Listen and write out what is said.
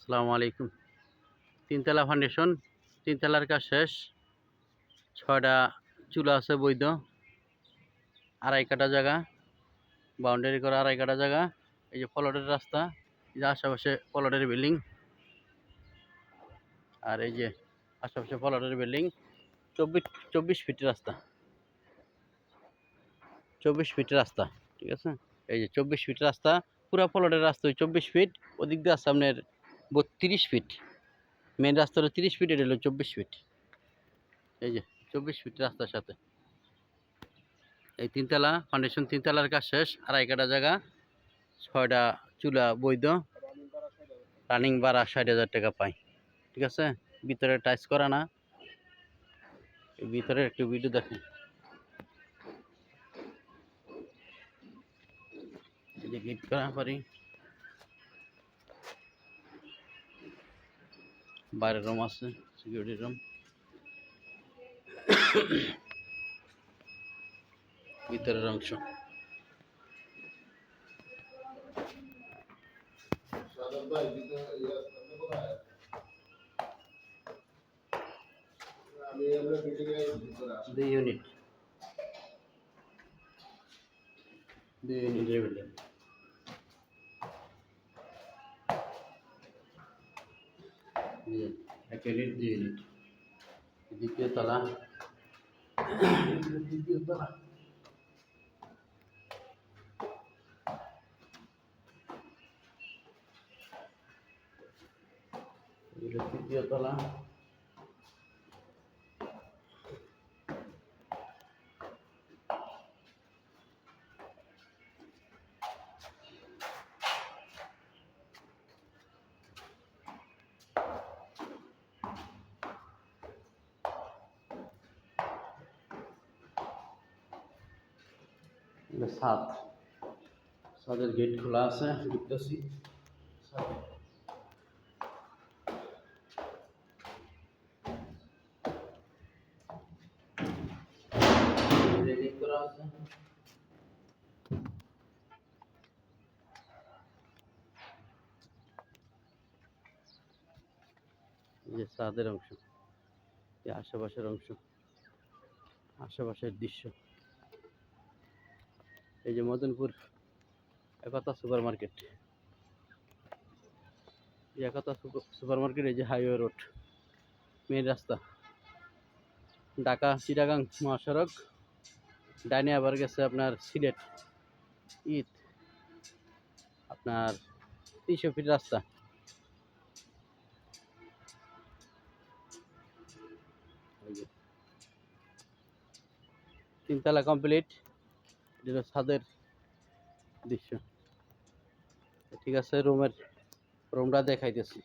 আসসালামু আলাইকুম। তিনতলা ফাউন্ডেশন, তিনতলার কাজ শেষ। 6টা চুলা আছে বৈধ, 2.5 কাঠা জায়গা, বাউন্ডারি করা 2.5 কাঠা জায়গা। এই যে প্লটের রাস্তা, এই যে আশেপাশে প্লটের বিল্ডিং, আর এই যে আশেপাশে প্লটের বিল্ডিং। 24 ফিট রাস্তা, 24 ফিট রাস্তা, ঠিক আছে। এই যে 24 ফিট রাস্তা, পুরা প্লটের রাস্তা 24 ফিট। ওদিক দিয়ে আছে আপনার 32 ফিট। মেন রাস্তা হলো 30 ফিট, এটা হলো 24 ফিট। এই যে 24 ফিট রাস্তার সাথে এই তিনতলা ফাউন্ডেশন, তিনতলার কাজ শেষ। 2.5 কাঠা জায়গা, 6টা চুলা বৈধ, রানিং ভাড়া 60,000 টাকা পাই, ঠিক আছে। ভিতরে টাইস করা না, ভিতরে একটু ভিডিও দেখেন। এই যে গেট করা পারি, বাইরের রুম আছে, সিকিউরিটি রুম। ভিতরের অংশ দুই ইউনিট, 2 ইউনিটের বিল্ডিং। এক ইউনিট, 2 ইউনিট। দ্বিতীয় তলা, তৃতীয় তলা, তৃতীয় তলা। ছাদের গেট খোলা আছে, ঢুকতেছি। রেলিং করা আছে। এই যে ছাদের অংশ, এই আশেপাশের অংশ, আশেপাশের দৃশ্য। এই যে মদনপুর একতা সুপার মার্কেট, একতা সুপার মার্কেট। এই যে হাইওয়ে রোড, মেন রাস্তা, ঢাকা চিটাগাং মহাসড়ক। ডাইনে আবার গেছে আপনার সিলেট ঈদ, আপনার 300 ফিট রাস্তা। তিনতলা কমপ্লিট, যেটা ছাদের দৃশ্য, ঠিক আছে। রুমটা দেখাইতেছি।